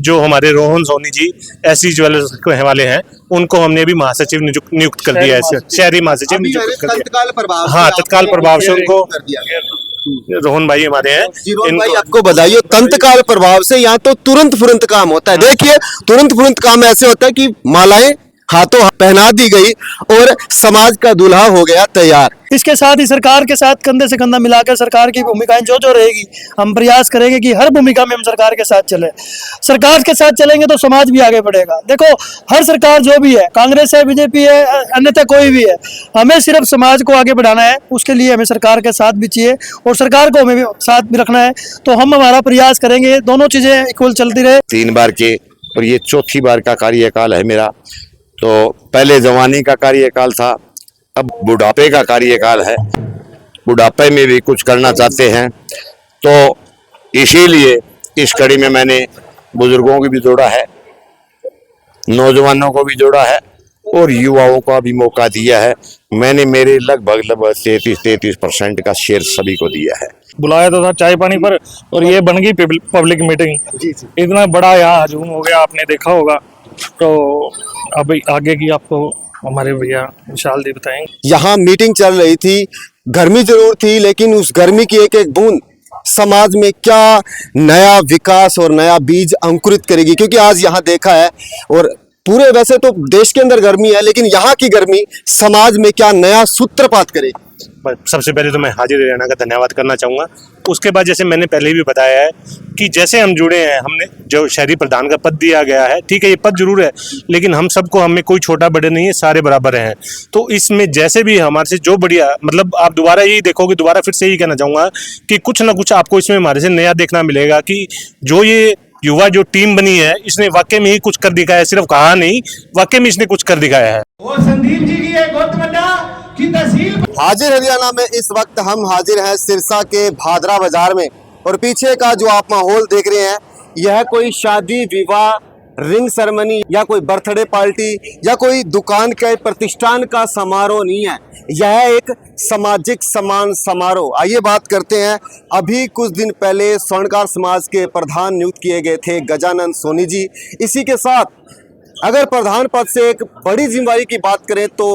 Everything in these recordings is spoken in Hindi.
जो हमारे रोहन सोनी जी एससी ज्वेलर्स के वाले हैं, उनको हमने भी महासचिव नियुक्त कर दिया है, शहरी महासचिव नियुक्त कर दिया। हाँ, तत्काल प्रभाव से उनको रोहन भाई हमारे हैं। रोहन भाई आपको बधाई, तंत्काल प्रभाव से यहाँ तो तुरंत फुरंत काम होता है। देखिए तुरंत फुरंत काम ऐसे होता है कि मालाएं हाथों पहना दी गई और समाज का दूल्हा हो गया तैयार। इसके साथ ही सरकार के साथ कंधे से कंधा मिलाकर सरकार की भूमिकाएं जो जो रहेगी, हम प्रयास करेंगे कि हर भूमिका में हम सरकार के साथ चलें। सरकार के साथ चलेंगे तो समाज भी आगे बढ़ेगा। देखो, हर सरकार जो भी है, कांग्रेस है, बीजेपी है, अन्यथा कोई भी है, हमें सिर्फ समाज को आगे बढ़ाना है। उसके लिए हमें सरकार के साथ भी चाहिए और सरकार को हमें भी साथ भी रखना है। तो हम हमारा प्रयास करेंगे दोनों चीजें इक्वल चलती रहे। 3 बार के और ये चौथी बार का कार्यकाल है मेरा। तो पहले जवानी का कार्यकाल था, अब बुढ़ापे का कार्यकाल है। बुढ़ापे में भी कुछ करना चाहते हैं, तो इसीलिए इस कड़ी में मैंने बुजुर्गों को भी जोड़ा है, नौजवानों को भी जोड़ा है और युवाओं का भी मौका दिया है। मैंने मेरे लगभग 33% का शेयर सभी को दिया है। बुलाया तो था चाय पानी पर और ये बन गई पब्लिक मीटिंग। इतना बड़ा यहाँ हजूम हो गया, आपने देखा होगा। तो अब आगे की आपको हमारे भैया विशाल जी बताएंगे। यहाँ मीटिंग चल रही थी, गर्मी जरूर थी, लेकिन उस गर्मी की एक एक बूंद समाज में क्या नया विकास और नया बीज अंकुरित करेगी। क्योंकि आज यहाँ देखा है, और पूरे वैसे तो देश के अंदर गर्मी है, लेकिन यहाँ की गर्मी समाज में क्या नया सूत्रपात करेगी। सबसे पहले तो मैं हाजिर हरियाणा का धन्यवाद करना चाहूँगा। उसके बाद जैसे मैंने पहले भी बताया है कि जैसे हम जुड़े हैं, हमने जो शहरी प्रधान का पद दिया गया है, ठीक है, ये पद जरूर है, लेकिन हम सबको, हमें कोई छोटा बड़े नहीं है, सारे बराबर हैं। तो इसमें जैसे भी हमारे से जो बढ़िया, मतलब आप दोबारा यही देखोगे, दोबारा फिर से यही कहना चाहूँगा कि कुछ ना कुछ आपको इसमें हमारे से नया देखना मिलेगा कि जो ये युवा जो टीम बनी है, इसने वाकई में ही कुछ कर दिखाया है। सिर्फ कहा नहीं, वाकई में इसने कुछ कर दिखाया है। और संदीप जी की एक गौतमंडा की तहसील हाजिर हरियाणा में इस वक्त हम हाजिर हैं सिरसा के भादरा बाजार में, और पीछे का जो आप माहौल देख रहे हैं, यह कोई शादी विवाह, रिंग सेरेमनी या कोई बर्थडे पार्टी या कोई दुकान के प्रतिष्ठान का समारोह नहीं है। यह एक सामाजिक सम्मान समारोह। आइए बात करते हैं। अभी कुछ दिन पहले स्वर्णकार समाज के प्रधान नियुक्त किए गए थे गजानन सोनी जी। इसी के साथ अगर प्रधान पद से एक बड़ी जिम्मेदारी की बात करें तो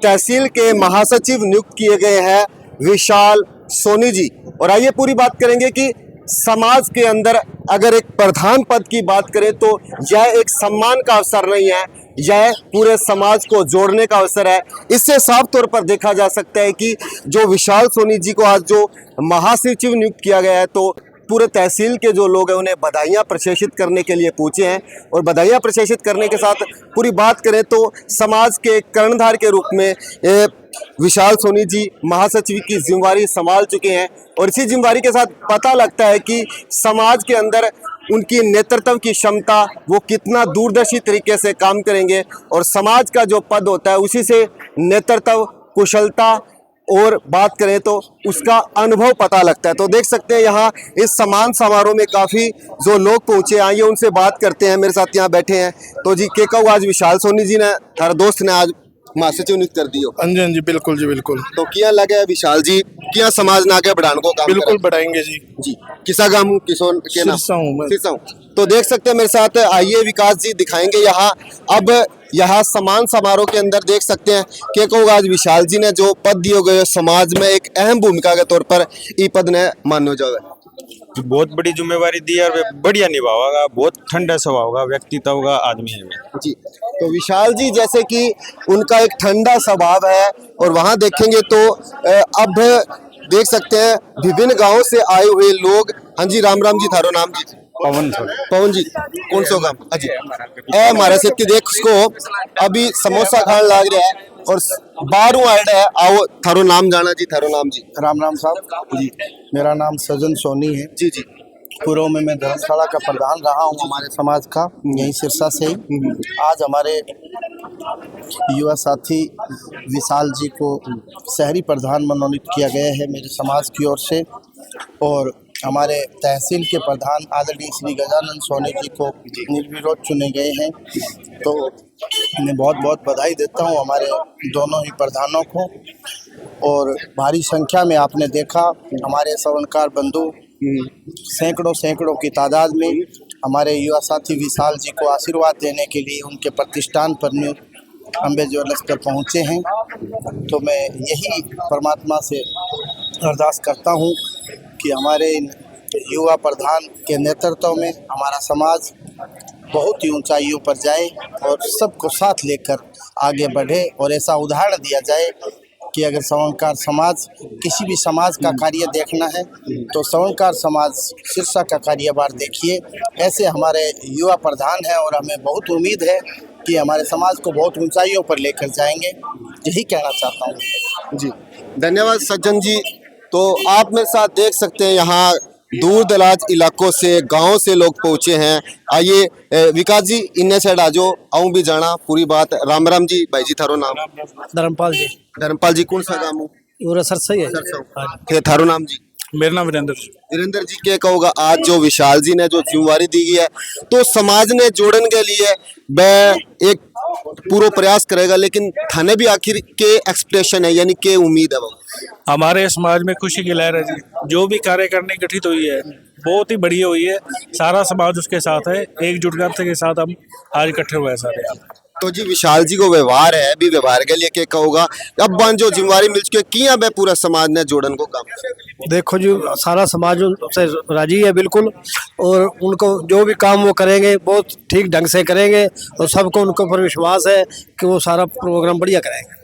तहसील के महासचिव नियुक्त किए गए हैं विशाल सोनी जी। और आइए पूरी बात करेंगे कि समाज के अंदर अगर एक प्रधान पद की बात करें तो यह एक सम्मान का अवसर नहीं है, यह पूरे समाज को जोड़ने का अवसर है। इससे साफ तौर पर देखा जा सकता है कि जो विशाल सोनी जी को आज जो महासचिव नियुक्त किया गया है, तो पूरे तहसील के जो लोग हैं उन्हें बधाइयाँ प्रशंसित करने के लिए पूछे हैं। और बधाइयाँ प्रशंसित करने के साथ पूरी बात करें तो समाज के कर्णधार के रूप में विशाल सोनी जी महासचिव की जिम्मेवारी संभाल चुके हैं। और इसी जिम्मेवारी के साथ पता लगता है कि समाज के अंदर उनकी नेतृत्व की क्षमता, वो कितना दूरदर्शी तरीके से काम करेंगे, और समाज का जो पद होता है उसी से नेतृत्व, कुशलता और बात करें तो उसका अनुभव पता लगता है। तो देख सकते हैं यहाँ इस सम्मान समारोह में काफ़ी जो लोग पहुँचे, आइए उनसे बात करते हैं। मेरे साथ यहाँ बैठे हैं तो जी के कहूँ आज विशाल सोनी जी ने, हर दोस्त ने आज महासचिव नियुक्त कर दियो। हाँ जी बिल्कुल जी बिल्कुल। तो क्या लगे विशाल जी, क्या समाज ने आगे बढ़ाने को काम बिल्कुल बढ़ाएंगे जी। किसा गाँव हूँ, किशोर के नाम सिरसा हूँ। तो देख सकते हैं मेरे साथ, आइए विकास जी दिखाएंगे यहाँ। अब यहाँ सम्मान समारोह के अंदर देख सकते हैं कि कहूँगा आज विशाल जी ने जो पद दिए गए समाज में एक अहम भूमिका के तौर पर ई पद ने मानो जाए। बहुत बड़ी जिम्मेवारी दी है और बढ़िया निभाएगा। बहुत ठंडा स्वभाव का व्यक्तित्व का आदमी है जी। तो विशाल जी जैसे कि उनका एक ठंडा स्वभाव है, और वहाँ देखेंगे तो अब देख सकते हैं विभिन्न गांवों से आए हुए लोग। हाँ जी, राम राम जी, थारो नाम जी? पवन जी, कौन सो गाँव? अजी हमारे से देख उसको अभी समोसा खाने लग रहा है और बारू आइड है। आओ थारो नाम जाना जी, थारो नाम जी? राम राम साहब जी, मेरा नाम सजन सोनी है जी। जी, पूर्व में मैं धर्मशाला का प्रधान रहा हूँ हमारे समाज का, यहीं सिरसा से ही। आज हमारे युवा साथी विशाल जी को शहरी प्रधान मनोनीत किया गया है मेरे समाज की ओर से, और हमारे तहसील के प्रधान आदरणीय श्री गजानन सोनी जी को निर्विरोध चुने गए हैं। तो मैं बहुत बहुत बधाई देता हूं हमारे दोनों ही प्रधानों को। और भारी संख्या में आपने देखा हमारे स्वर्णकार बंधु सैकड़ों की तादाद में हमारे युवा साथी विशाल जी को आशीर्वाद देने के लिए उनके प्रतिष्ठान पर न्यू अम्बे ज्वेलर्स पर पहुँचे हैं। तो मैं यही परमात्मा से अरदास करता हूँ कि हमारे युवा प्रधान के नेतृत्व में हमारा समाज बहुत ही ऊंचाइयों पर जाए और सबको साथ लेकर आगे बढ़े, और ऐसा उदाहरण दिया जाए कि अगर स्वर्णकार समाज, किसी भी समाज का कार्य देखना है तो स्वर्णकार समाज सिरसा का कार्यभार देखिए। ऐसे हमारे युवा प्रधान हैं और हमें बहुत उम्मीद है कि हमारे समाज को बहुत ऊंचाइयों पर लेकर जाएंगे। यही कहना चाहता हूँ जी, धन्यवाद सज्जन जी। तो आप मेरे साथ देख सकते हैं यहाँ दूर दराज इलाकों से, गांव से लोग पहुंचे हैं। आइए विकास जी, इन्ने साइड आजो, आऊं भी जाना पूरी बात। राम राम जी। भाई जी थारो नाम? धर्मपाल जी। धर्मपाल जी, कौन सा गाँव हो? पूरा सरसई है। थे थारो नाम जी? मेरा नाम वीरेंद्र जी। वीरेंद्र जी, क्या कहोगा आज जो विशाल जी ने जो जिम्मेवारी दी गई है, तो समाज ने जोड़ने के लिए वह एक पूरा प्रयास करेगा, लेकिन थाने भी आखिर के एक्सपेक्टेशन है, यानी के उम्मीद है वो? हमारे समाज में खुशी की लहर है जी। जो भी कार्य करने गठित हुई है बहुत ही बढ़िया हुई है। सारा समाज उसके साथ है, एकजुटता के साथ हम आज इकट्ठे हुए हैं सारे यहाँ। तो जी विशाल जी को व्यवहार है, अभी व्यवहार के लिए क्या कहोगा? अब बन जो जिम्मेवारी मिल चुकी है, किया बे पूरा समाज ने जोड़न को काम? देखो जी, सारा समाज से राजी है बिल्कुल, और उनको जो भी काम वो करेंगे बहुत ठीक ढंग से करेंगे, और सबको उनको पर विश्वास है कि वो सारा प्रोग्राम बढ़िया करेंगे।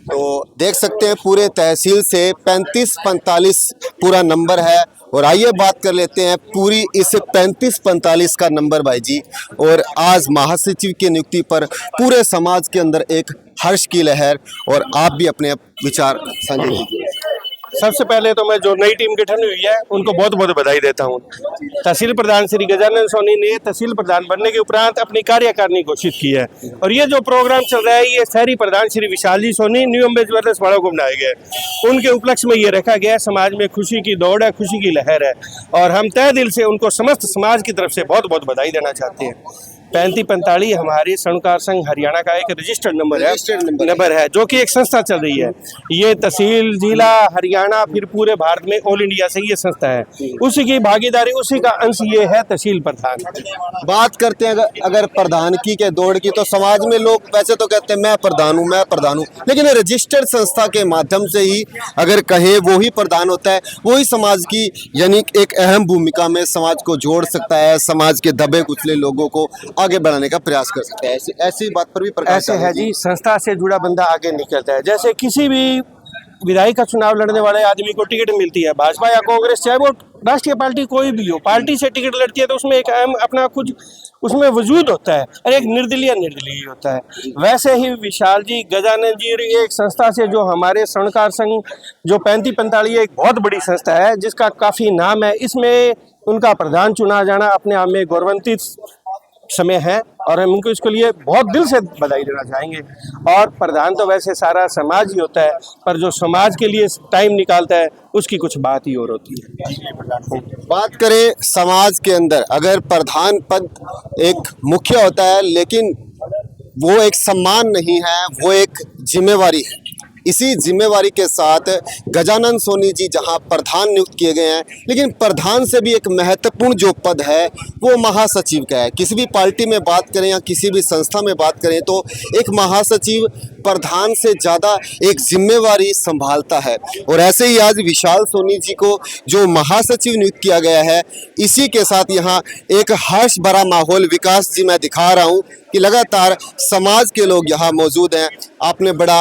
तो देख सकते हैं पूरे तहसील से 35-45 पूरा नंबर है। और आइए बात कर लेते हैं पूरी इस 35-45 का नंबर भाई जी। और आज महासचिव की नियुक्ति पर पूरे समाज के अंदर एक हर्ष की लहर, और आप भी अपने विचार साझा कीजिए। सबसे पहले तो मैं जो नई टीम गठन हुई है उनको बहुत बहुत बधाई देता हूं। तहसील प्रधान श्री गजानन सोनी ने तहसील प्रधान बनने के उपरांत अपनी कार्यकारिणी घोषित की है, और ये जो प्रोग्राम चल रहा है ये शहरी प्रधान श्री विशाल जी सोनी न्यू अम्बे ज्वेलर्स वालों को बनाए गए। उनके उपलक्ष्य में ये रखा गया है। समाज में खुशी की दौड़ है, खुशी की लहर है, और हम तहे दिल से उनको समस्त समाज की तरफ से बहुत बहुत बधाई देना चाहते हैं। 3545 हमारी स्वर्णकार संघ हरियाणा का एक रजिस्टर्ड नंबर है जो कि एक संस्था चल रही है। ये तहसील, जिला, हरियाणा, फिर पूरे भारत में ऑल इंडिया से ये संस्था है। उसी की भागीदारी, उसी का अंश ये है तहसील प्रधान। बात करते हैं अगर प्रधान की के दौड़ की, तो समाज में लोग वैसे तो कहते हैं मैं प्रधान हूँ, मैं प्रधान हूँ, लेकिन रजिस्टर्ड संस्था के माध्यम से ही अगर कहे वो ही प्रधान होता है, वो ही समाज की यानी एक अहम भूमिका में समाज को जोड़ सकता है, समाज के दबे कुचले लोगों को आगे बढ़ाने का प्रयास कर सकते हैं। ऐसी बात पर भी प्रकाश ऐसे है जी, संस्था से जुड़ा बंदा आगे निकलता है। जैसे किसी भी विधायक का चुनाव लड़ने वाले आदमी को टिकट मिलती है, भाजपा या कांग्रेस, चाहे वो राष्ट्रीय पार्टी कोई भी हो, पार्टी से टिकट लड़ती है तो उसमें एक अहम अपना कुछ उसमें वजूद होता है, और एक निर्दलीय होता है। वैसे ही विशाल जी, गजानन जी, एक संस्था से जो हमारे स्वर्णकार संघ जो 3545 एक बहुत बड़ी संस्था है जिसका काफ़ी नाम है, इसमें उनका प्रधान चुना जाना अपने आप में गौरवान्वित समय है, और हम उनको इसके लिए बहुत दिल से बधाई देना चाहेंगे। और प्रधान तो वैसे सारा समाज ही होता है, पर जो समाज के लिए टाइम निकालता है उसकी कुछ बात ही और होती है। बात करें समाज के अंदर, अगर प्रधान पद एक मुख्य होता है, लेकिन वो एक सम्मान नहीं है, वो एक जिम्मेवारी है। इसी जिम्मेवारी के साथ गजानन सोनी जी जहां प्रधान नियुक्त किए गए हैं, लेकिन प्रधान से भी एक महत्वपूर्ण जो पद है वो महासचिव का है। किसी भी पार्टी में बात करें या किसी भी संस्था में बात करें तो एक महासचिव प्रधान से ज़्यादा एक जिम्मेवारी संभालता है, और ऐसे ही आज विशाल सोनी जी को जो महासचिव नियुक्त किया गया है, इसी के साथ यहाँ एक हर्ष भरा माहौल विकास जी मैं दिखा रहा हूँ कि लगातार समाज के लोग यहाँ मौजूद हैं। आपने बड़ा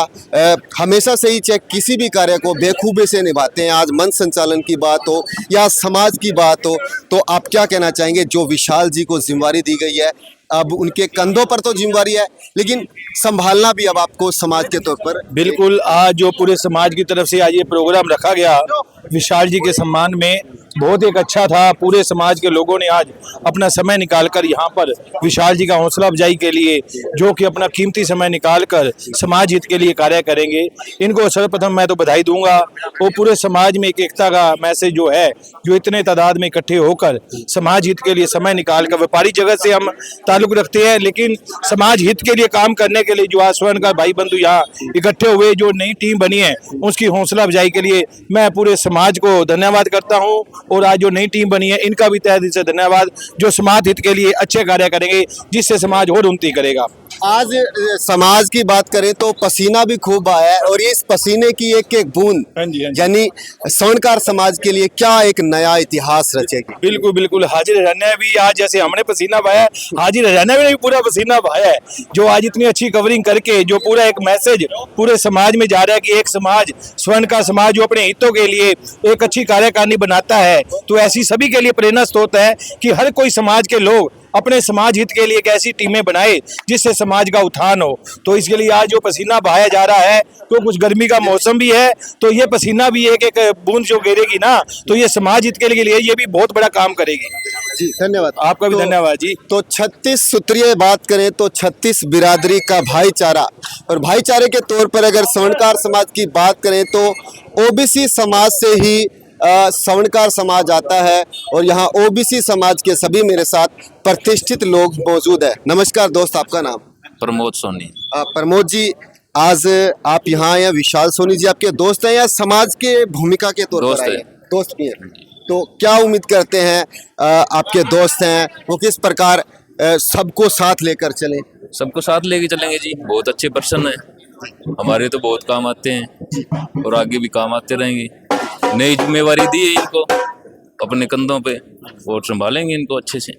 हमेशा से ही चेक किसी भी कार्य को बेखूबी से निभाते हैं। आज मंच संचालन की बात हो या समाज की बात हो, तो आप क्या कहना चाहेंगे? जो विशाल जी को जिम्मेवारी दी गई है, अब उनके कंधों पर तो जिम्मेवारी है, लेकिन संभालना भी अब आपको समाज के तौर पर। बिल्कुल, आज जो पूरे समाज की तरफ से आज ये प्रोग्राम रखा गया विशाल जी के सम्मान में, बहुत एक अच्छा था। पूरे समाज के लोगों ने आज अपना समय निकालकर यहाँ पर विशाल जी का हौसला अफजाई के लिए, जो कि अपना कीमती समय निकालकर समाज हित के लिए कार्य करेंगे, इनको सर्वप्रथम मैं तो बधाई दूंगा। वो पूरे समाज में एक एकता का मैसेज जो है, जो इतने तादाद में इकट्ठे होकर समाज हित के लिए समय निकालकर, व्यापारी जगत से हम ताल्लुक रखते हैं लेकिन समाज हित के लिए काम करने के लिए जो आज स्वर्ण का भाई बंधु यहाँ इकट्ठे हुए, जो नई टीम बनी है उसकी हौसला अफजाई के लिए मैं पूरे समाज समाज को धन्यवाद करता हूं और आज जो नई टीम बनी है इनका भी तहे दिल से धन्यवाद, जो समाज हित के लिए अच्छे कार्य करेंगे जिससे समाज और उन्नति करेगा। आज समाज की बात करें तो पसीना भी खूब आया है और ये इस पसीने की एक एक बूंद हाँ जी, हाँ जी। यानी स्वर्णकार समाज के लिए क्या एक नया इतिहास रचेगी। बिल्कुल बिल्कुल, हाजिर हरियाणा ने भी आज जैसे हमने पसीना बहाया, हाजिर हरियाणा ने भी पूरा पसीना बहाया है, जो आज इतनी अच्छी कवरिंग करके जो पूरा एक मैसेज पूरे समाज में जा रहा है कि एक समाज, स्वर्णकार समाज जो अपने हितों के लिए एक अच्छी कार्यकारिणी बनाता है, तो ऐसी सभी के लिए प्रेरणा स्रोत है कि हर कोई समाज के लोग अपने समाज हित के लिए एक ऐसी टीमें बनाए जिससे समाज का उत्थान हो। तो इसके लिए आज जो पसीना बहाया जा रहा है, तो कुछ गर्मी का मौसम भी है, तो ये पसीना भी एक एक बूंद जो गिरेगी ना, तो ये समाज हित के लिए ये भी बहुत बड़ा काम करेगी। जी धन्यवाद, आपका भी धन्यवाद जी। तो 36 सूत्रीय बात करें तो 36 बिरादरी का भाईचारा, और भाईचारे के तौर पर अगर स्वर्णकार समाज की बात करें तो ओबीसी समाज से ही स्वर्णकार समाज आता है और यहाँ ओबीसी समाज के सभी मेरे साथ प्रतिष्ठित लोग मौजूद है। नमस्कार दोस्त, आपका नाम? प्रमोद सोनी। प्रमोद जी, आज आप यहाँ आए हैं, विशाल सोनी जी आपके दोस्त हैं या समाज के भूमिका के तौर पर आए हैं? दोस्त भी हैं। तो क्या उम्मीद करते हैं, आपके दोस्त हैं वो किस प्रकार सबको साथ लेकर चलें? सबको साथ लेके चलेंगे जी, बहुत अच्छे पर्सन है हमारे, तो बहुत काम आते हैं और आगे भी काम आते रहेंगे। नई जिम्मेवारी दी है इनको अपने कंधों पे और संभालेंगे इनको अच्छे से।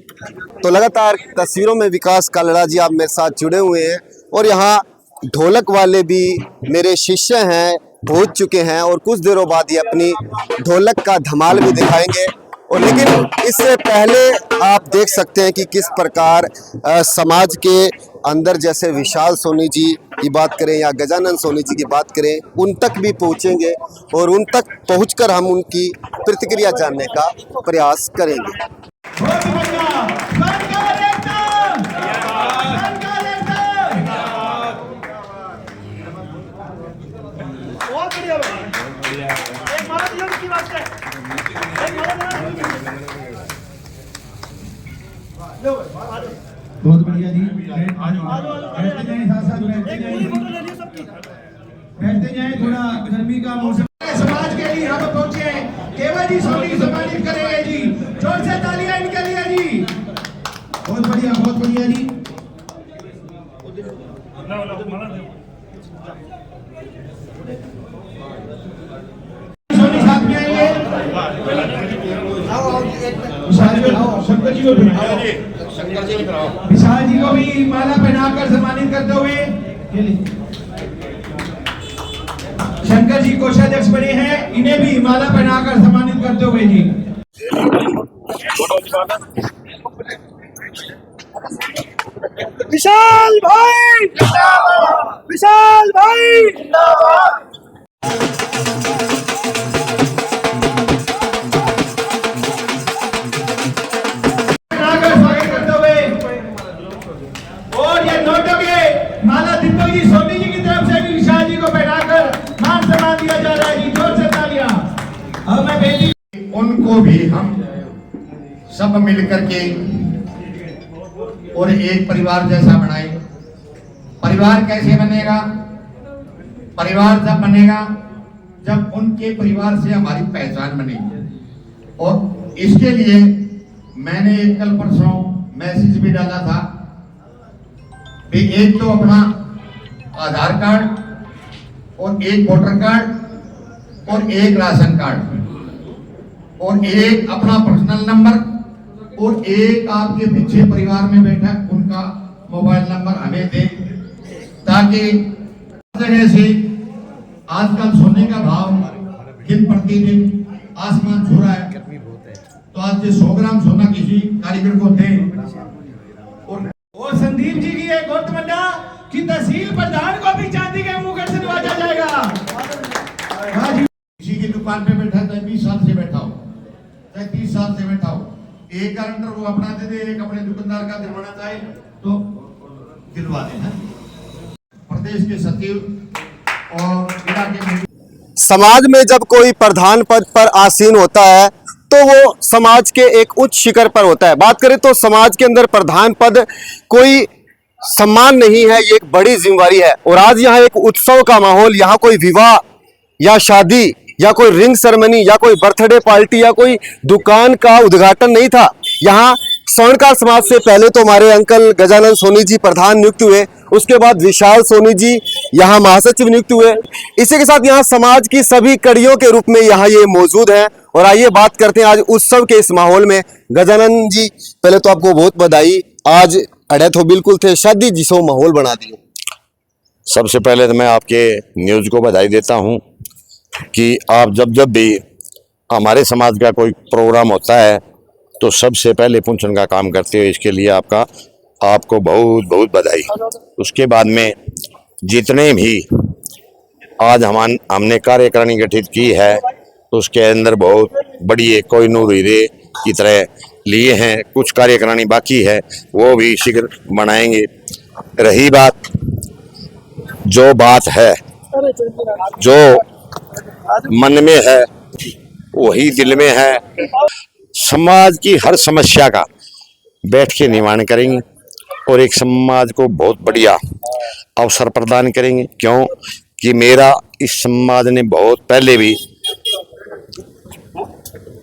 तो लगातार तस्वीरों में विकास कालड़ा जी आप मेरे साथ जुड़े हुए हैं और यहाँ ढोलक वाले भी मेरे शिष्य हैं, पहुंच चुके हैं और कुछ देरों बाद ये अपनी ढोलक का धमाल भी दिखाएंगे। और लेकिन इससे पहले आप देख सकते हैं कि किस प्रकार समाज के अंदर जैसे विशाल सोनी जी की बात करें या गजानन सोनी जी की बात करें, उन तक भी पहुंचेंगे और उन तक पहुंचकर हम उनकी प्रतिक्रिया जानने का प्रयास करेंगे। बहुत बढ़िया जी, बैठते जाएं, साथ साथ बैठते जाएं, थोड़ा गर्मी का मौसम। समाज के लिए हम पहुंचे, केवल जी सोनी सम्मानित करेंगे जी, जोर से तालियां इनके लिए जी। बहुत बढ़िया, बहुत बढ़िया जी। सोनी साथ में आएंगे, शंकर जी को विशाल जी को भी माला पहनाकर सम्मानित करते हुए शंकर जी कोषाध्यक्ष बने हैं, इन्हें भी माला पहनाकर सम्मानित करते हुए जी। विशाल भाई, विशाल भाई। माला दीपक जी सोनी जी की तरफ से भी विशाल जी को बैठाकर मान सम्मान दिया जा रहा है जी, जोर से तालियां। अब मैं बेटी उनको भी हम सब मिलकर के और एक परिवार जैसा बनाए। परिवार कैसे बनेगा? परिवार जब बनेगा जब उनके परिवार से हमारी पहचान बनेगी। और इसके लिए मैंने कल परसों मैसेज भी डाला था, एक तो अपना आधार कार्ड और एक वोटर कार्ड और एक राशन कार्ड और एक अपना पर्सनल नंबर और एक आपके पीछे परिवार में बैठा उनका मोबाइल नंबर हमें दें, ताकि जगह से आजकल सोने का भाव दिन प्रतिदिन आसमान छू रहा है, तो आज 100 ग्राम सोना किसी कारीगर को दें। और संदीप जी की एक और तमन्ना कि तहसील प्रधान को भी चांदी के मुकुट से नवाजा जाएगा। किसी की दुकान पे बैठा चाहे 20 साल से बैठा हो, चाहे 30 साल से बैठा हो, एक गारंटर वो अपना दे दे, एक अपने दुकानदार का दिलवाना चाहे तो दिलवा देना। प्रदेश के सचिव और इलाके में समाज में जब कोई प्रधान पद पर आसीन होता है तो वो समाज के एक उच्च शिखर पर होता है। बात करें तो समाज के अंदर प्रधान पद कोई सम्मान नहीं है, ये एक बड़ी जिम्मेवारी है। और आज यहाँ एक उत्सव का माहौल, यहाँ कोई विवाह या शादी या कोई रिंग सेरेमनी या कोई बर्थडे पार्टी या कोई दुकान का उद्घाटन नहीं था। यहाँ स्वर्णकार समाज से पहले तो हमारे अंकल गजानन सोनी जी प्रधान नियुक्त हुए, उसके बाद विशाल सोनी जी यहाँ महासचिव नियुक्त हुए। इसी के साथ यहाँ समाज की सभी कड़ियों के रूप में यहाँ ये मौजूद हैं। और आइए बात करते हैं आज उत्सव के इस माहौल में। गजानन जी, पहले तो आपको बहुत बधाई, आज अड़े तो बिल्कुल थे, शादी जिसो माहौल बना दिए। सबसे पहले तो मैं आपके न्यूज़ को बधाई देता हूं कि आप जब जब भी हमारे समाज का कोई प्रोग्राम होता है तो सबसे पहले पूछने का काम करते हो, इसके लिए आपको बहुत बहुत बधाई। उसके बाद में जितने भी आज हमने कार्यकारिणी गठित की है उसके अंदर बहुत बड़ी एक कोहिनूर हीरे की तरह लिए हैं। कुछ कार्यकारिणी बाकी है, वो भी शीघ्र बनाएंगे। रही बात, जो बात है, जो मन में है वही दिल में है। समाज की हर समस्या का बैठ के निवारण करेंगे और एक समाज को बहुत बढ़िया अवसर प्रदान करेंगे। क्यों कि मेरा इस समाज ने बहुत पहले भी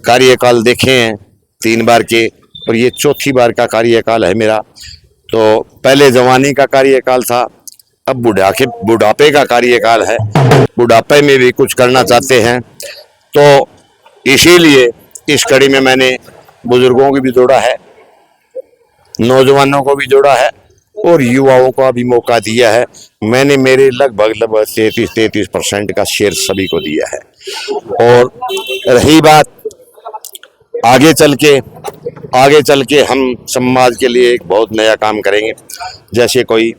कार्यकाल देखे हैं 3 बार के, और ये चौथी बार का कार्यकाल है मेरा। तो पहले जवानी का कार्यकाल था, अब बुढ़ापे का कार्यकाल है। बुढ़ापे में भी कुछ करना चाहते हैं, तो इसीलिए इस कड़ी में मैंने बुजुर्गों को भी जोड़ा है, नौजवानों को भी जोड़ा है और युवाओं को भी मौका दिया है। मैंने मेरे लगभग 33% का शेयर सभी को दिया है। और रही बात आगे चल के हम समाज के लिए एक बहुत नया काम करेंगे। जैसे कोई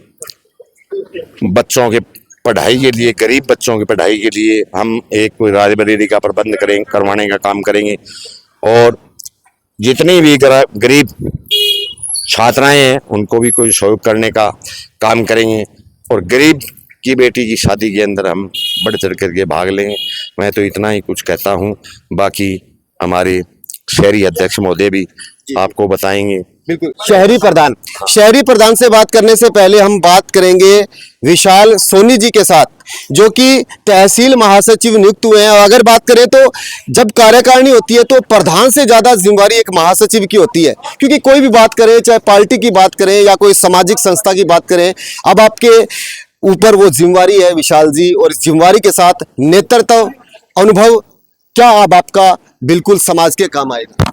बच्चों के पढ़ाई के लिए, गरीब बच्चों की पढ़ाई के लिए हम एक कोई लाइब्रेरी का प्रबंध करवाने का काम करेंगे। और जितनी भी गरीब छात्राएं हैं उनको भी कोई सहयोग करने का काम करेंगे। और गरीब की बेटी की शादी के अंदर हम बढ़ चढ़ करके भाग लेंगे। मैं तो इतना ही कुछ कहता हूं, बाकी हमारे शहरी अध्यक्ष महोदय भी आपको बताएंगे। बिल्कुल। शहरी प्रधान से बात करने से पहले हम बात करेंगे विशाल सोनी जी के साथ, जो कि तहसील महासचिव नियुक्त हुए हैं। और अगर बात करें तो जब कार्यकारिणी होती है तो प्रधान से ज्यादा जिम्मेवारी एक महासचिव की होती है, क्योंकि कोई भी बात करें, चाहे पार्टी की बात करें या कोई सामाजिक संस्था की बात करें, अब आपके ऊपर वो जिम्मेवारी है विशाल जी। और इस जिम्मेवारी के साथ नेतृत्व अनुभव क्या अब आपका बिल्कुल समाज के काम आएगा?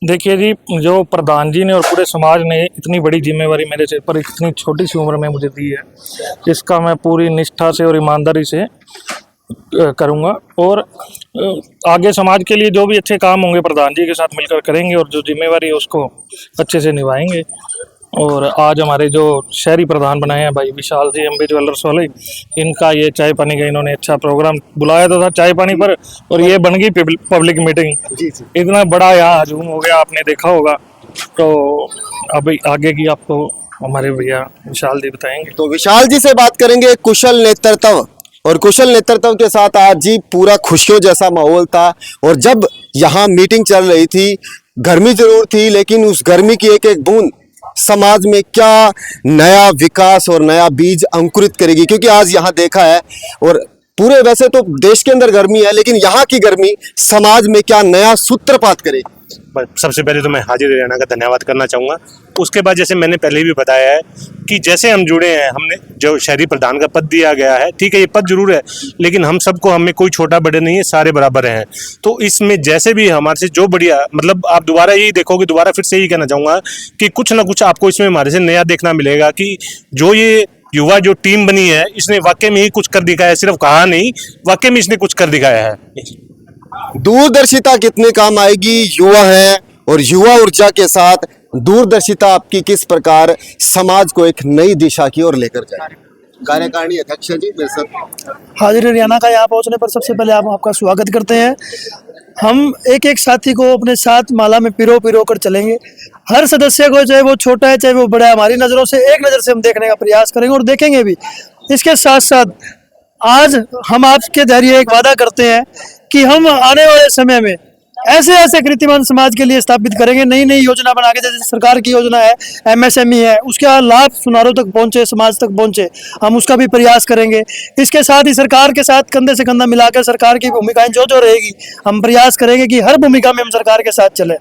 देखिए जी, जो प्रधान जी ने और पूरे समाज ने इतनी बड़ी जिम्मेवारी मेरे सिर पर इतनी छोटी सी उम्र में मुझे दी है, जिसका मैं पूरी निष्ठा से और ईमानदारी से करूंगा। और आगे समाज के लिए जो भी अच्छे काम होंगे प्रधान जी के साथ मिलकर करेंगे और जो जिम्मेवारी है उसको अच्छे से निभाएंगे। और आज हमारे जो शहरी प्रधान बनाए हैं भाई विशाल जी अम्बे ज्वेलर्स वाले, इनका ये चाय पानी का इन्होंने अच्छा प्रोग्राम बुलाया तो था चाय पानी पर, और ये बन गई पब्लिक मीटिंग। इतना बड़ा यहाँ हजूम हो गया, आपने देखा होगा। तो अब आगे की आपको हमारे भैया विशाल जी बताएंगे। तो विशाल जी से बात करेंगे कुशल नेतृत्व, और कुशल नेतृत्व के साथ आज जी पूरा खुशियों जैसा माहौल था। और जब यहाँ मीटिंग चल रही थी, गर्मी जरूर थी, लेकिन उस गर्मी की एक एक बूंद समाज में क्या नया विकास और नया बीज अंकुरित करेगी। क्योंकि आज यहाँ देखा है, और पूरे वैसे तो देश के अंदर गर्मी है, लेकिन यहाँ की गर्मी समाज में क्या नया सूत्रपात करेगी। सबसे पहले तो मैं हाजिर हरियाणा का धन्यवाद करना चाहूँगा। उसके बाद जैसे मैंने पहले भी बताया है कि जैसे हम जुड़े हैं, हमने जो शहरी प्रधान का पद दिया गया है, ठीक है ये पद जरूर है, लेकिन हम सबको, हमें कोई छोटा बड़े नहीं है, सारे बराबर हैं। तो इसमें जैसे भी हमारे से जो बढ़िया, मतलब आप दोबारा यही देखोगे, दोबारा फिर से यही कहना चाहूँगा कि कुछ ना कुछ आपको इसमें हमारे से नया देखना मिलेगा कि जो ये युवा जो टीम बनी है, इसने वाकई में ही कुछ कर दिखाया है। सिर्फ कहा नहीं, वाकई में इसने कुछ कर दिखाया है। दूरदर्शिता कितने काम आएगी, युवा है, और युवा ऊर्जा के साथ दूरदर्शिता आपकी किस प्रकार समाज को एक नई दिशा की ओर लेकर जाए। कार्यकारिणी अध्यक्ष जी मेरे साथ हाजिर हरियाणा का यहाँ पहुँचने पर सबसे पहले हम आपका स्वागत करते हैं। हम एक एक साथी को अपने साथ माला में पिरो कर चलेंगे। हर सदस्य को, चाहे वो छोटा है चाहे वो बड़ा है, हमारी नज़रों से, एक नज़र से हम देखने का प्रयास करेंगे और देखेंगे भी। इसके साथ साथ आज हम आपके जरिए एक वादा करते हैं कि हम आने वाले समय में ऐसे ऐसे कीर्तिमान समाज के लिए स्थापित करेंगे, नई नई योजना बना के, जैसे सरकार की योजना है MSME है, उसका लाभ सुनारों तक पहुंचे, समाज तक पहुंचे, हम उसका भी प्रयास करेंगे। इसके साथ ही सरकार के साथ कंधे से कंधा मिलाकर सरकार की भूमिकाएं जो जो रहेगी हम प्रयास करेंगे कि हर भूमिका में हम सरकार के साथ चले।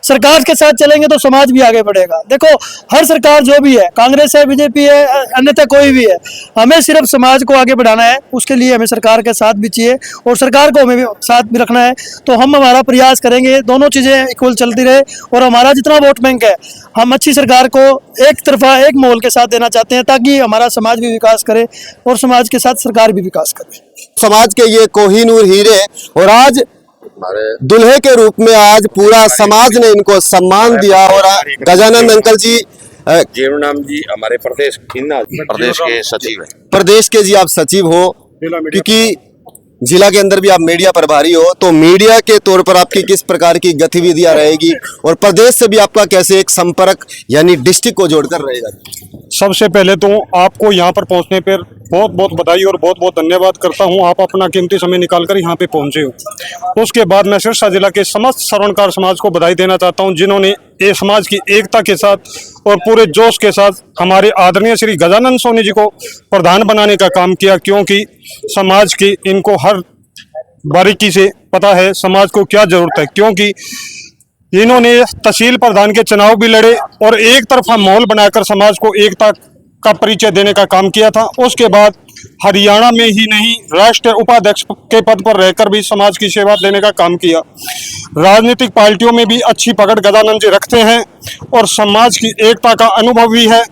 सरकार के साथ चलेंगे तो समाज भी आगे बढ़ेगा। देखो हर सरकार जो भी है, कांग्रेस है, BJP है, अन्यथा कोई भी है, हमें सिर्फ समाज को आगे बढ़ाना है, उसके लिए हमें सरकार के साथ भी चाहिए और सरकार को हमें भी साथ भी रखना है। तो हम हमारा प्रयास करेंगे दोनों चीज़ें इक्वल चलती रहे और हमारा जितना वोट बैंक है हम अच्छी सरकार को एक तरफा एक मोल के साथ देना चाहते हैं, ताकि हमारा समाज भी विकास करे और समाज के साथ सरकार भी विकास करे। समाज के ये कोहिनूर हीरे, और आज दुल्हे के रूप में आज पूरा समाज ने इनको सम्मान दिया। और गजानंद अंकल जी, जीवनाम जी हमारे प्रदेश के सचिव है। प्रदेश के जी आप सचिव हो, क्योंकि जिला के अंदर भी आप मीडिया प्रभारी हो, तो मीडिया के तौर पर आपकी किस प्रकार की गतिविधियां रहेगी और प्रदेश से भी आपका कैसे एक संपर्क यानी डिस्ट्रिक्ट को जोड़कर रहेगा? सबसे पहले तो आपको यहाँ पर पहुँचने पर बहुत बहुत बधाई और बहुत बहुत धन्यवाद करता हूँ। आप अपना कीमती समय निकालकर यहाँ पे पहुँचे हो। उसके बाद मैं सिरसा जिला के समस्त श्रवणकार समाज को बधाई देना चाहता हूँ, जिन्होंने ये समाज की एकता के साथ और पूरे जोश के साथ हमारे आदरणीय श्री गजानंद सोनी जी को प्रधान बनाने का काम किया, क्योंकि समाज की इनको हर बारीकी से पता है समाज को क्या जरूरत है। क्योंकि इन्होंने तहसील प्रधान के चुनाव भी लड़े और एक तरफा माहौल बनाकर समाज को एकता का परिचय देने का काम किया था। उसके बाद हरियाणा में ही नहीं, राष्ट्रीय उपाध्यक्ष के पद पर रहकर भी समाज की सेवा देने का काम किया। राजनीतिक पार्टियों में भी अच्छी पकड़ गजानंद जी रखते हैं और समाज की एकता का अनुभव भी है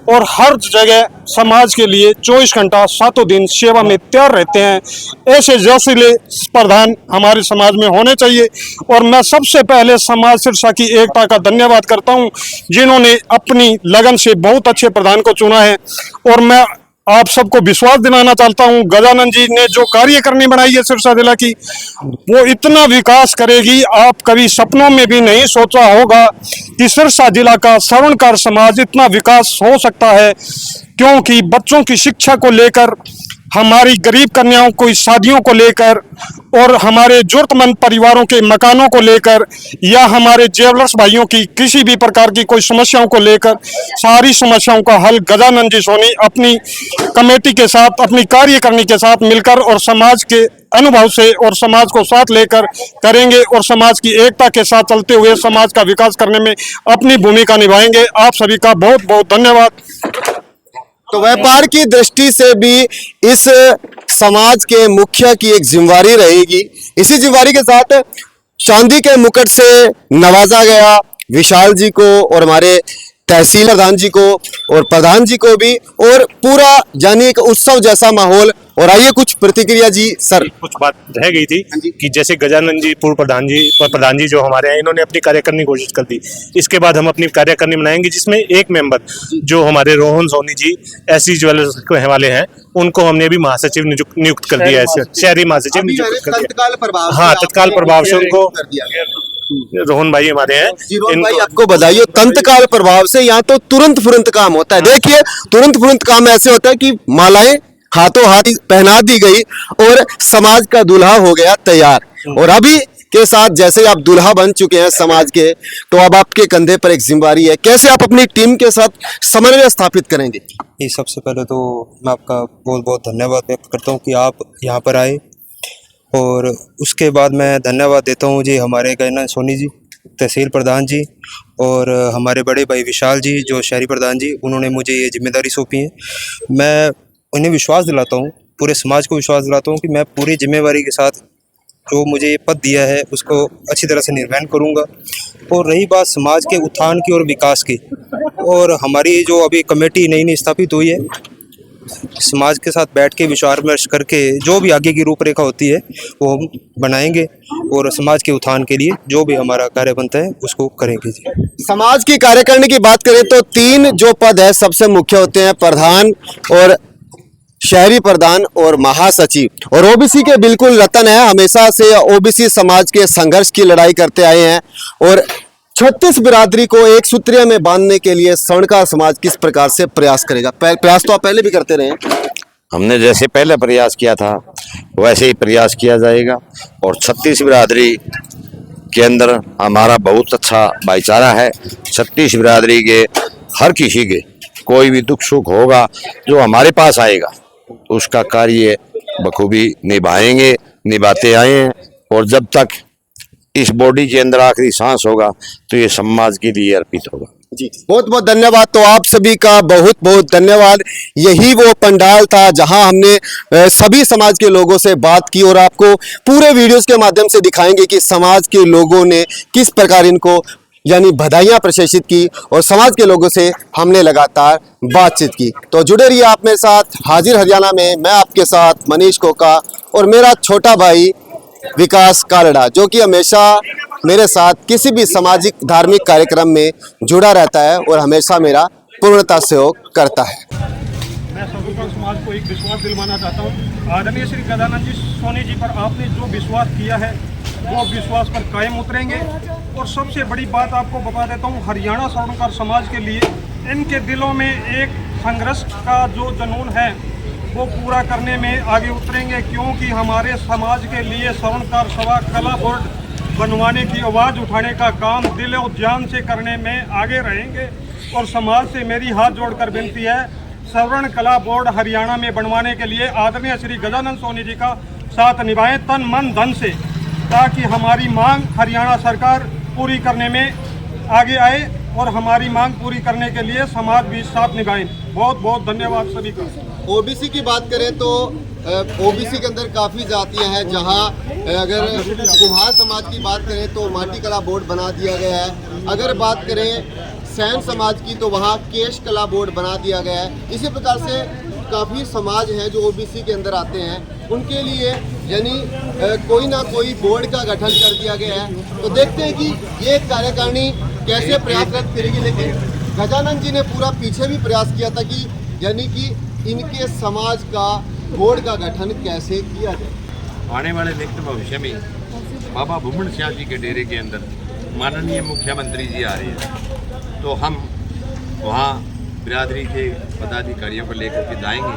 और हर जगह समाज के लिए 24 घंटा 7 दिन सेवा में तैयार रहते हैं। ऐसे जोशीले प्रधान हमारे समाज में होने चाहिए। और मैं सबसे पहले समाज सिरसा की एकता का धन्यवाद करता हूं, जिन्होंने अपनी लगन से बहुत अच्छे प्रधान को चुना है। और मैं आप सबको विश्वास दिलाना चाहता हूं, गजानंद जी ने जो कार्यकारिणी बनाई है सिरसा जिला की, वो इतना विकास करेगी, आप कभी सपनों में भी नहीं सोचा होगा कि सिरसा जिला का श्रवणकार समाज इतना विकास हो सकता है। क्योंकि बच्चों की शिक्षा को लेकर, हमारी गरीब कन्याओं की शादियों को लेकर और हमारे जरूरतमंद परिवारों के मकानों को लेकर या हमारे ज्वेलर्स भाइयों की किसी भी प्रकार की कोई समस्याओं को लेकर, सारी समस्याओं का हल गजानंद जी सोनी अपनी कमेटी के साथ, अपनी कार्यकारिणी के साथ मिलकर और समाज के अनुभव से और समाज को साथ लेकर करेंगे और समाज की एकता के साथ चलते हुए समाज का विकास करने में अपनी भूमिका निभाएंगे। आप सभी का बहुत बहुत धन्यवाद। तो व्यापार की दृष्टि से भी इस समाज के मुखिया की एक जिम्मेवारी रहेगी। इसी जिम्मेवारी के साथ चांदी के मुकुट से नवाजा गया विशाल जी को और हमारे तहसील प्रधान जी को और प्रधान जी को भी, और पूरा यानी एक उत्सव जैसा माहौल। और आइए कुछ प्रतिक्रिया जी सर। कुछ बात रह गई थी कि जैसे गजानंद जी पूर्व प्रधान जी और प्रधान जी जो हमारे हैं, इन्होंने अपनी कार्यकारिणी घोषित कर दी। इसके बाद हम अपनी कार्यकारिणी बनाएंगे, जिसमें एक मेंबर जो हमारे रोहन सोनी जी SC ज्वेलर्स के हवाले हैं, उनको हमने भी महासचिव नियुक्त कर दिया है, शहरी महासचिव नियुक्त कर दिया। हाँ, तत्काल प्रभाव से उनको रोहन भाई हमारे हैं। रोहन भाई आपको बधाई, तंत्काल प्रभाव से यहाँ तो तुरंत फुरंत काम होता है। देखिए तुरंत फुरंत काम ऐसे होता है कि मालाएं हाथों हाथ पहना दी गई और समाज का दूल्हा हो गया तैयार। और अभी के साथ जैसे आप दूल्हा बन चुके हैं समाज के, तो अब आपके कंधे पर एक जिम्मेवारी है। कैसे आप अपनी टीम के साथ समन्वय स्थापित करेंगे? ये सबसे पहले तो मैं आपका बहुत बहुत धन्यवाद व्यक्त करता हूँ कि आप यहाँ पर आए, और उसके बाद मैं धन्यवाद देता हूँ जी हमारे गजानंद सोनी जी तहसील प्रधान जी और हमारे बड़े भाई विशाल जी जो शहरी प्रधान जी, उन्होंने मुझे ये जिम्मेदारी सौंपी है। मैं उन्हें विश्वास दिलाता हूँ, पूरे समाज को विश्वास दिलाता हूँ कि मैं पूरी जिम्मेवारी के साथ जो मुझे ये पद दिया है उसको अच्छी तरह से निर्वहन करूँगा। और रही बात समाज के उत्थान की और विकास की, और हमारी जो अभी कमेटी नई नई स्थापित हुई है, समाज के साथ बैठ के विचार विमर्श करके जो भी आगे की रूपरेखा होती है वो हम बनाएंगे और समाज के उत्थान के लिए जो भी हमारा कार्य बनता है उसको करेंगे जी। समाज की कार्यकारिणी की बात करें तो 3 जो पद है सबसे मुख्य होते हैं, प्रधान और शहरी प्रधान और महासचिव। और ओबीसी के बिल्कुल रतन है, हमेशा से ओबीसी समाज के संघर्ष की लड़ाई करते आए हैं और 36 बिरादरी को एक सूत्रीय में बांधने के लिए स्वर्णकार समाज किस प्रकार से प्रयास करेगा? प्रयास तो आप पहले भी करते रहे हैं। हमने जैसे पहले प्रयास किया था वैसे ही प्रयास किया जाएगा और 36 बिरादरी के अंदर हमारा बहुत अच्छा भाईचारा है। 36 बिरादरी के हर किसी के कोई भी दुख सुख होगा जो हमारे पास आएगा उसका कार्य बखूबी निभाएंगे, निभाते आए हैं। और जब तक इस बॉडी के अंदर आखिरी सांस होगा तो ये समाज के लिए अर्पित होगा। जी बहुत बहुत धन्यवाद। तो आप सभी का बहुत बहुत धन्यवाद। यही वो पंडाल था जहां हमने सभी समाज के लोगों से बात की और आपको पूरे वीडियोस के माध्यम से दिखाएंगे कि समाज के लोगों ने किस प्रकार इनको यानी बधाइयां प्रशंसित की और समाज के लोगों से हमने लगातार बातचीत की। तो जुड़े रहिए आप मेरे साथ हाजिर हरियाणा में। मैं आपके साथ मनीष कोका और मेरा छोटा भाई विकास कालड़ा, जो कि हमेशा मेरे साथ किसी भी सामाजिक धार्मिक कार्यक्रम में जुड़ा रहता है और हमेशा मेरा पूर्णता सहयोग करता है। मैं सदुपयोग समाज को एक विश्वास दिलवाना चाहता हूँ। आदरणीय श्री गजानंद जी सोनी जी पर आपने जो विश्वास किया है वो विश्वास पर कायम उतरेंगे। और सबसे बड़ी बात आपको बता देता हूँ, हरियाणा स्वर्णकार समाज के लिए इनके दिलों में एक संघर्ष का जो जुनून है वो पूरा करने में आगे उतरेंगे, क्योंकि हमारे समाज के लिए स्वर्णकार सभा कला बोर्ड बनवाने की आवाज़ उठाने का काम दिल और जान से करने में आगे रहेंगे। और समाज से मेरी हाथ जोड़कर विनती है, स्वर्ण कला बोर्ड हरियाणा में बनवाने के लिए आदरणीय श्री गजानंद सोनी जी का साथ निभाएं तन मन धन से, ताकि हमारी मांग हरियाणा सरकार पूरी करने में आगे आए और हमारी मांग पूरी करने के लिए समाज भी साथ निभाएं। बहुत बहुत धन्यवाद सभी का। ओबीसी की बात करें तो ओबीसी के अंदर काफ़ी जातियां हैं, जहां अगर कुम्हार समाज की बात करें तो माटी कला बोर्ड बना दिया गया है। अगर बात करें सैन समाज की तो वहां केश कला बोर्ड बना दिया गया है। इसी प्रकार से काफ़ी समाज हैं जो ओबीसी के अंदर आते हैं, उनके लिए यानी कोई ना कोई बोर्ड का गठन कर दिया गया है। तो देखते हैं कि ये कार्यकारिणी कैसे प्रयासरत करेगी। लेकिन गजानंद जी ने पूरा पीछे भी प्रयास किया था कि यानी कि इनके समाज का बोर्ड का गठन कैसे किया जाए। आने वाले निकट भविष्य में बाबा भूमन सिंह जी के डेरे के अंदर माननीय मुख्यमंत्री जी आ रहे हैं, तो हम वहाँ बिरादरी के पदाधिकारियों को लेकर के जाएंगे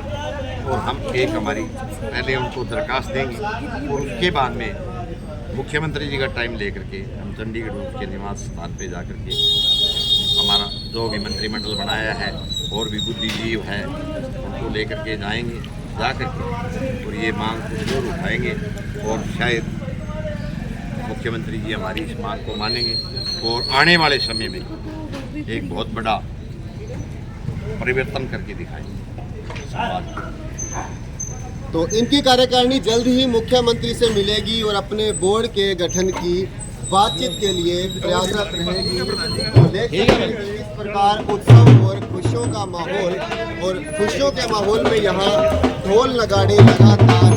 और हम एक हमारी पहले उनको दरखास्त देंगे और उसके बाद में मुख्यमंत्री जी का टाइम लेकर के हम चंडीगढ़ उनके निवास स्थान पे जाकर के हमारा जो भी मंत्रिमंडल बनाया है और भी बुद्धिजीव है उनको लेकर के जाएंगे, जाकर के और ये मांग को जरूर उठाएंगे और शायद मुख्यमंत्री जी हमारी इस मांग को मानेंगे और आने वाले समय में एक बहुत बड़ा परिवर्तन करके दिखाएंगे समाज को। तो इनकी कार्यकारिणी जल्द ही मुख्यमंत्री से मिलेगी और अपने बोर्ड के गठन की बातचीत के लिए प्रयासरत रहेगी। तो देख सकते हैं कि इस प्रकार उत्सव और खुशियों का माहौल और खुशियों के माहौल में यहाँ ढोल नगाड़े लगातार